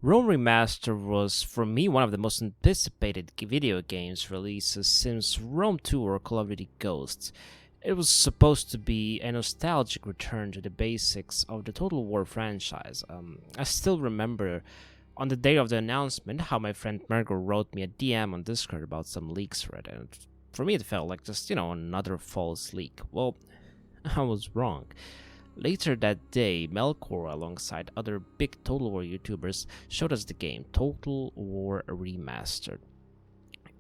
Rome Remastered was, for me, one of the most anticipated video games releases since Rome 2 or Call of Duty Ghosts. It was supposed to be a nostalgic return to the basics of the Total War franchise. I still remember on the day of the announcement how my friend Margot wrote me a DM on Discord about some leaks for it, and for me it felt like just, another false leak. Well, I was wrong. Later that day, Melkor, alongside other big Total War YouTubers, showed us the game Total War Remastered.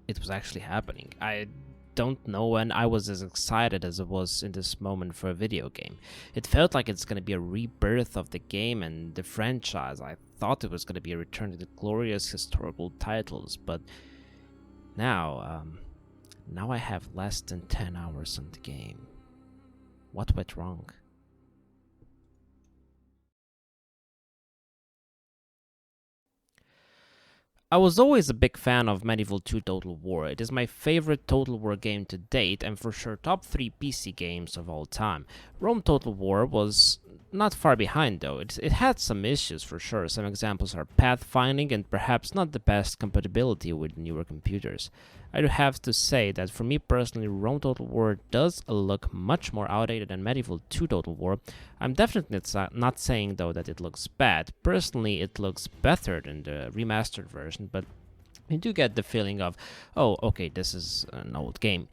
It was actually happening. I don't know when I was as excited as I was in this moment for a video game. It felt like it's going to be a rebirth of the game and the franchise. I thought it was going to be a return to the glorious historical titles, but now I have less than 10 hours on the game. What went wrong? I was always a big fan of Medieval 2 Total War. It is my favorite Total War game to date, and for sure top 3 PC games of all time. Rome Total War was not far behind though. It had some issues for sure. Some examples are pathfinding and perhaps not the best compatibility with newer computers. I do have to say that for me personally, Rome Total War does look much more outdated than Medieval 2 Total War. I'm definitely not saying though that it looks bad. Personally, it looks better than the remastered version, but you do get the feeling of, oh, okay, this is an old game.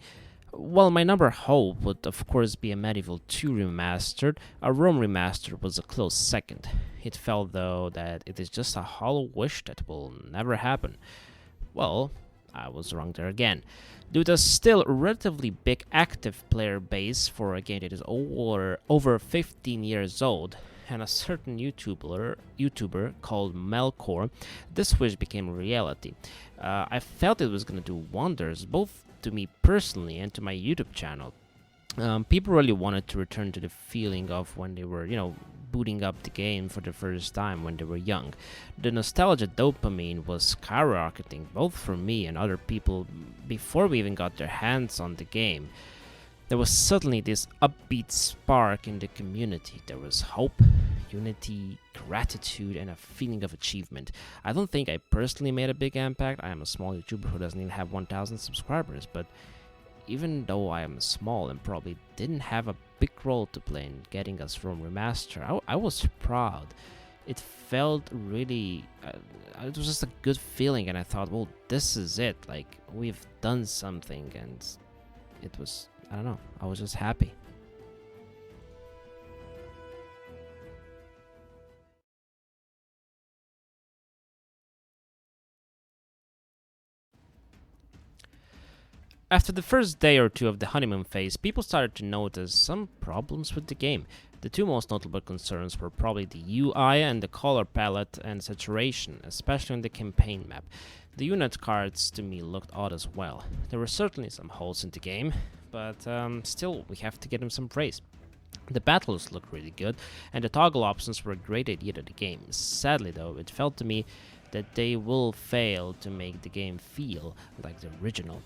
While my number hope would of course be a Medieval 2 remastered, a Rome remastered was a close second. It felt though that it is just a hollow wish that will never happen. Well, I was wrong there again. Due to a still relatively big active player base for a game that is over 15 years old, and a certain YouTuber called Melkor, this wish became a reality. I felt it was going to do wonders, both to me personally and to my YouTube channel. People really wanted to return to the feeling of when they were, booting up the game for the first time when they were young. The nostalgia dopamine was skyrocketing both for me and other people before we even got their hands on the game. There was suddenly this upbeat spark in the community. There was hope, unity, gratitude, and a feeling of achievement. I don't think I personally made a big impact. I am a small YouTuber who doesn't even have 1,000 subscribers, but even though I am small and probably didn't have a big role to play in getting us Rome Remaster, I was proud. It felt really, it was just a good feeling, and I thought, well, this is it. Like, we've done something, and it was, I don't know, I was just happy. After the first day or two of the honeymoon phase, people started to notice some problems with the game. The two most notable concerns were probably the UI and the color palette and saturation, especially on the campaign map. The unit cards to me looked odd as well. There were certainly some holes in the game, but still we have to give them some praise. The battles looked really good, and the toggle options were a great idea to the game. Sadly though, it felt to me that they will fail to make the game feel like the original.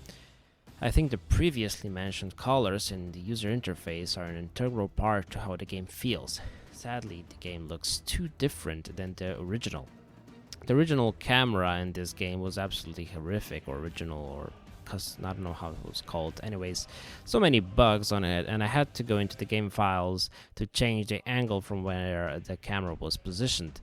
I think the previously mentioned colors in the user interface are an integral part to how the game feels. Sadly, the game looks too different than the original. The original camera in this game was absolutely horrific, or original, or cause I don't know how it was called. Anyways, so many bugs on it, and I had to go into the game files to change the angle from where the camera was positioned.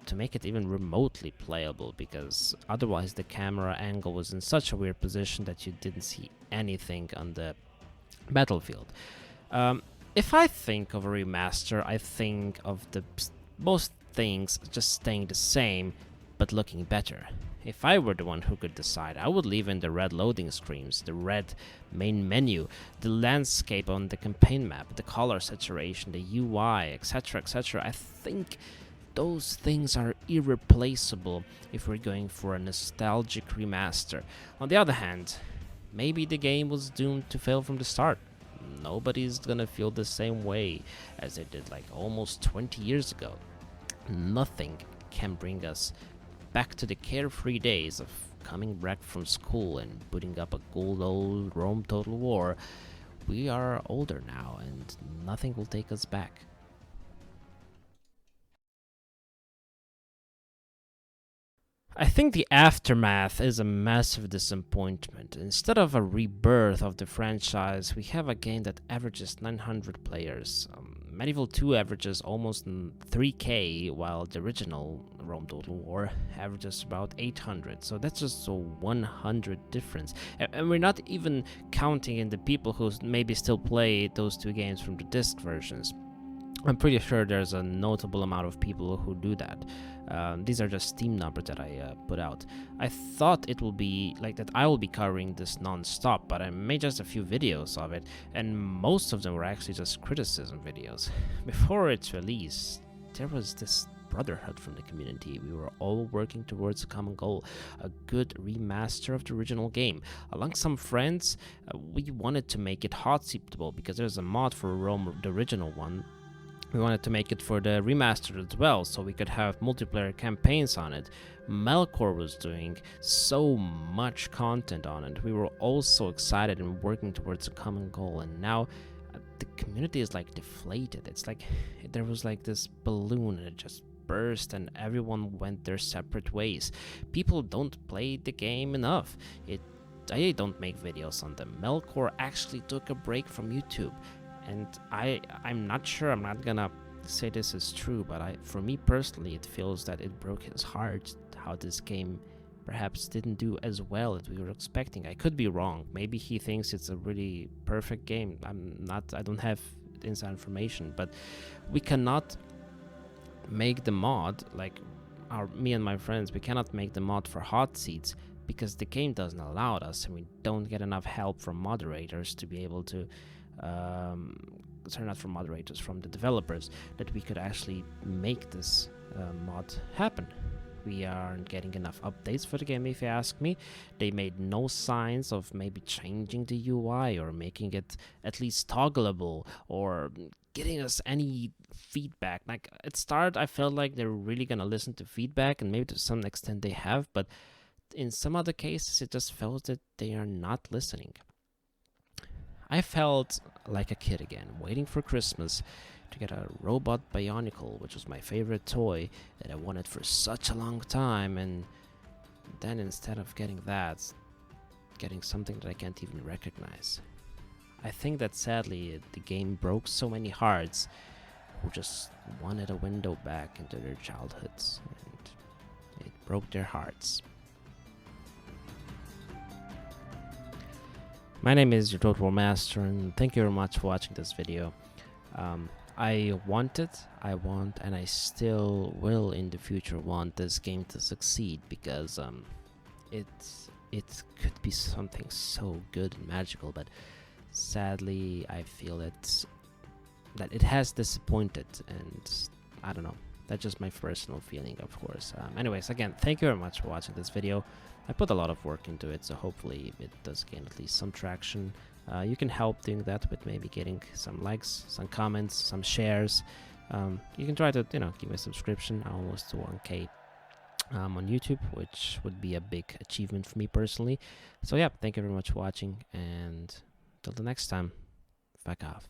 To make it even remotely playable, because otherwise the camera angle was in such a weird position that you didn't see anything on the battlefield. If I think of a remaster, I think of most things just staying the same but looking better. If I were the one who could decide, I would leave in the red loading screens, the red main menu, the landscape on the campaign map, the color saturation, the UI, etc, etc. I think those things are irreplaceable if we're going for a nostalgic remaster. On the other hand, maybe the game was doomed to fail from the start. Nobody's gonna feel the same way as they did like almost 20 years ago. Nothing can bring us back to the carefree days of coming back from school and putting up a good old Rome Total War. We are older now, and nothing will take us back. I think the aftermath is a massive disappointment. Instead of a rebirth of the franchise, we have a game that averages 900 players. Medieval 2 averages almost 3k, while the original Rome Total War averages about 800. So that's just a 100 difference. And we're not even counting in the people who maybe still play those two games from the disc versions. I'm pretty sure there's a notable amount of people who do that. These are just Steam numbers that I put out. I thought it will be like that I will be covering this non-stop, but I made just a few videos of it, and most of them were actually just criticism videos. Before its release, there was this brotherhood from the community. We were all working towards a common goal, a good remaster of the original game. Among some friends, we wanted to make it Hotseatable because there's a mod for Rome, the original one. We wanted to make it for the Remastered as well, so we could have multiplayer campaigns on it. Melkor was doing so much content on it. We were all so excited and working towards a common goal, and now the community is like deflated. It's like there was like this balloon and it just burst and everyone went their separate ways. People don't play the game enough. I don't make videos on them. Melkor actually took a break from YouTube. And I'm not sure, I'm not gonna say this is true, but for me personally, it feels that it broke his heart, how this game perhaps didn't do as well as we were expecting. I could be wrong. Maybe he thinks it's a really perfect game. I don't have inside information, but we cannot make the mod, like me and my friends, we cannot make the mod for Hotseats because the game doesn't allow us, and we don't get enough help from moderators to be able to sorry, not from moderators, from the developers, that we could actually make this mod happen. We aren't getting enough updates for the game, if you ask me. They made no signs of maybe changing the UI or making it at least toggleable or getting us any feedback. Like at start, I felt like they were really gonna listen to feedback, and maybe to some extent they have, but in some other cases, it just felt that they are not listening. I felt like a kid again, waiting for Christmas to get a robot Bionicle, which was my favorite toy that I wanted for such a long time, and then instead of getting that, getting something that I can't even recognize. I think that sadly the game broke so many hearts who just wanted a window back into their childhoods, and it broke their hearts. My name is YourTotalWarMaster, and thank you very much for watching this video. I want, and I still will in the future want this game to succeed, because it could be something so good and magical, but sadly I feel that it has disappointed, and I don't know. That's just my personal feeling, of course. Anyways, again, thank you very much for watching this video. I put a lot of work into it, so hopefully it does gain at least some traction. You can help doing that with maybe getting some likes, some comments, some shares. You can try to, give me a subscription. I'm almost to 1K on YouTube, which would be a big achievement for me personally. So yeah, thank you very much for watching, and till the next time, fuck off.